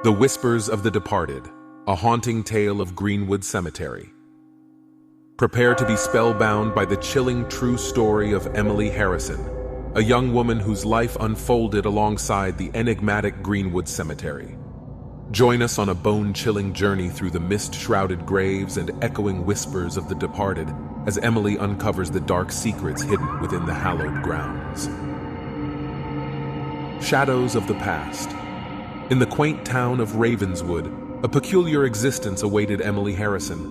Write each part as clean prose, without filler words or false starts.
The Whispers of the Departed, a haunting tale of Greenwood Cemetery. Prepare to be spellbound by the chilling true story of Emily Harrison, a young woman whose life unfolded alongside the enigmatic Greenwood Cemetery. Join us on a bone-chilling journey through the mist-shrouded graves and echoing whispers of the departed as Emily uncovers the dark secrets hidden within the hallowed grounds. Shadows of the Past. In the quaint town of Ravenswood, a peculiar existence awaited Emily Harrison.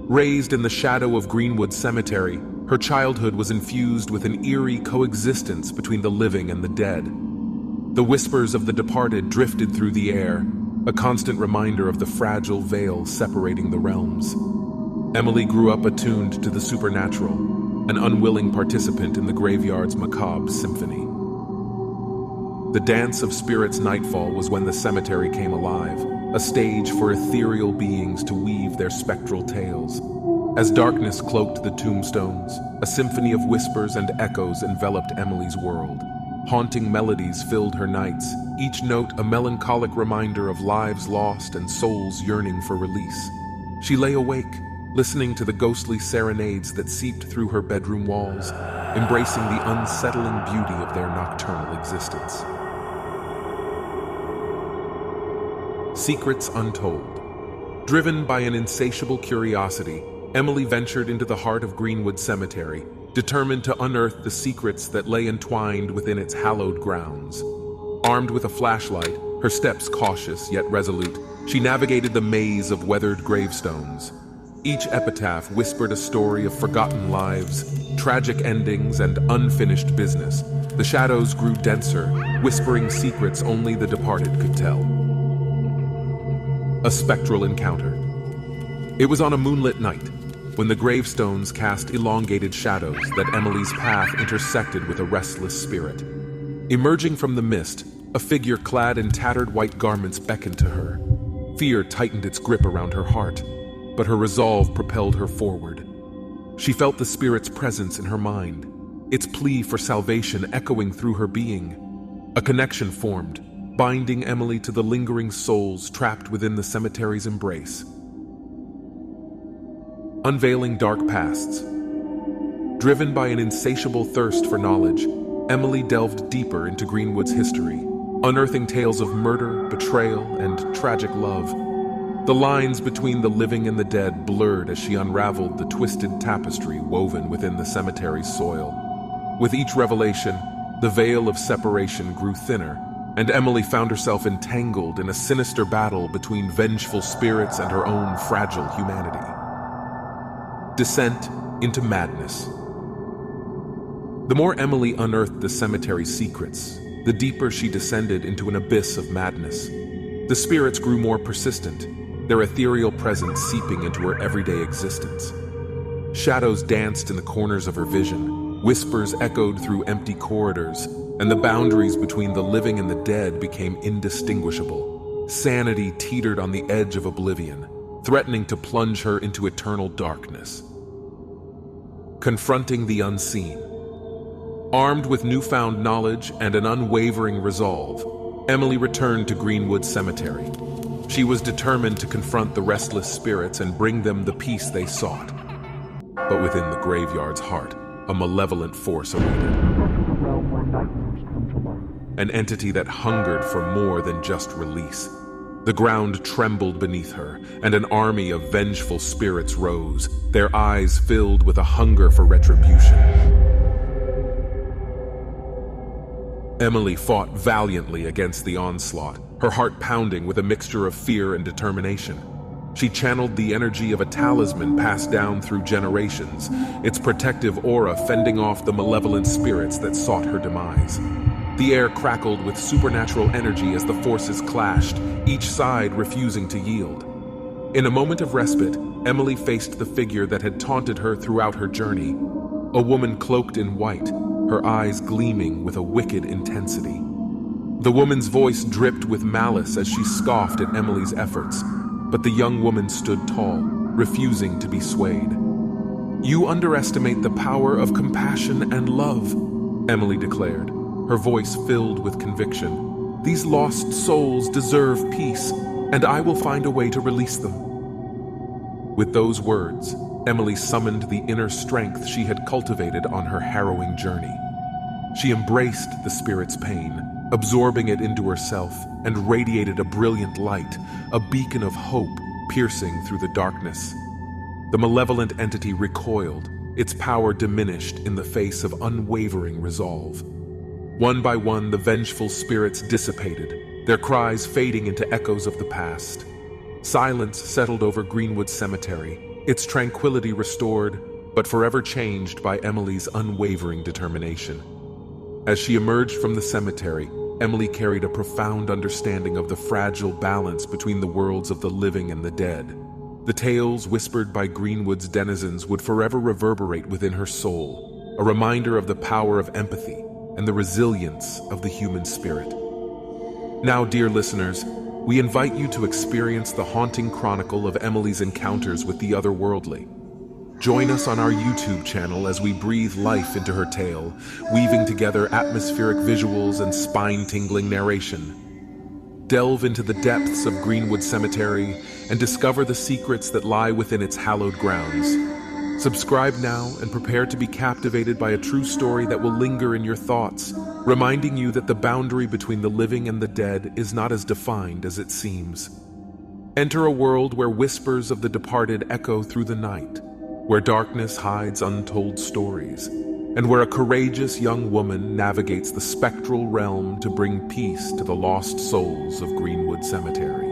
Raised in the shadow of Greenwood Cemetery, her childhood was infused with an eerie coexistence between the living and the dead. The whispers of the departed drifted through the air, a constant reminder of the fragile veil separating the realms. Emily grew up attuned to the supernatural, an unwilling participant in the graveyard's macabre symphony. The dance of spirits' nightfall was when the cemetery came alive, a stage for ethereal beings to weave their spectral tales. As darkness cloaked the tombstones, a symphony of whispers and echoes enveloped Emily's world. Haunting melodies filled her nights, each note a melancholic reminder of lives lost and souls yearning for release. She lay awake, listening to the ghostly serenades that seeped through her bedroom walls, embracing the unsettling beauty of their nocturnal existence. Secrets Untold. Driven by an insatiable curiosity, Emily ventured into the heart of Greenwood Cemetery, determined to unearth the secrets that lay entwined within its hallowed grounds. Armed with a flashlight, her steps cautious yet resolute, she navigated the maze of weathered gravestones. Each epitaph whispered a story of forgotten lives, tragic endings, and unfinished business. The shadows grew denser, whispering secrets only the departed could tell. A spectral encounter. It was on a moonlit night, when the gravestones cast elongated shadows, that Emily's path intersected with a restless spirit. Emerging from the mist, a figure clad in tattered white garments beckoned to her. Fear tightened its grip around her heart, but her resolve propelled her forward. She felt the spirit's presence in her mind, its plea for salvation echoing through her being. A connection formed, binding Emily to the lingering souls trapped within the cemetery's embrace. Unveiling dark pasts. Driven by an insatiable thirst for knowledge, Emily delved deeper into Greenwood's history, unearthing tales of murder, betrayal, and tragic love. The lines between the living and the dead blurred as she unraveled the twisted tapestry woven within the cemetery's soil. With each revelation, the veil of separation grew thinner, and Emily found herself entangled in a sinister battle between vengeful spirits and her own fragile humanity. Descent into madness. The more Emily unearthed the cemetery's secrets, the deeper she descended into an abyss of madness. The spirits grew more persistent, their ethereal presence seeping into her everyday existence. Shadows danced in the corners of her vision, whispers echoed through empty corridors, and the boundaries between the living and the dead became indistinguishable. Sanity teetered on the edge of oblivion, threatening to plunge her into eternal darkness. Confronting the unseen. Armed with newfound knowledge and an unwavering resolve, Emily returned to Greenwood Cemetery. She was determined to confront the restless spirits and bring them the peace they sought. But within the graveyard's heart, a malevolent force awaited. An entity that hungered for more than just release. The ground trembled beneath her, and an army of vengeful spirits rose, their eyes filled with a hunger for retribution. Emily fought valiantly against the onslaught, her heart pounding with a mixture of fear and determination. She channeled the energy of a talisman passed down through generations, its protective aura fending off the malevolent spirits that sought her demise. The air crackled with supernatural energy as the forces clashed, each side refusing to yield. In a moment of respite, Emily faced the figure that had taunted her throughout her journey. A woman cloaked in white, her eyes gleaming with a wicked intensity. The woman's voice dripped with malice as she scoffed at Emily's efforts, but the young woman stood tall, refusing to be swayed. "You underestimate the power of compassion and love," Emily declared, her voice filled with conviction. These lost souls deserve peace, and I will find a way to release them." With those words, Emily summoned the inner strength she had cultivated on her harrowing journey. She embraced the spirit's pain, absorbing it into herself, and radiated a brilliant light, a beacon of hope piercing through the darkness. The malevolent entity recoiled, its power diminished in the face of unwavering resolve. One by one, the vengeful spirits dissipated, their cries fading into echoes of the past. Silence settled over Greenwood Cemetery, its tranquility restored, but forever changed by Emily's unwavering determination. As she emerged from the cemetery, Emily carried a profound understanding of the fragile balance between the worlds of the living and the dead. The tales whispered by Greenwood's denizens would forever reverberate within her soul, a reminder of the power of empathy and the resilience of the human spirit. Now, dear listeners, we invite you to experience the haunting chronicle of Emily's encounters with the otherworldly. Join us on our YouTube channel as we breathe life into her tale, weaving together atmospheric visuals and spine-tingling narration. Delve into the depths of Greenwood Cemetery and discover the secrets that lie within its hallowed grounds. Subscribe now and prepare to be captivated by a true story that will linger in your thoughts, reminding you that the boundary between the living and the dead is not as defined as it seems. Enter a world where whispers of the departed echo through the night, where darkness hides untold stories, and where a courageous young woman navigates the spectral realm to bring peace to the lost souls of Greenwood Cemetery.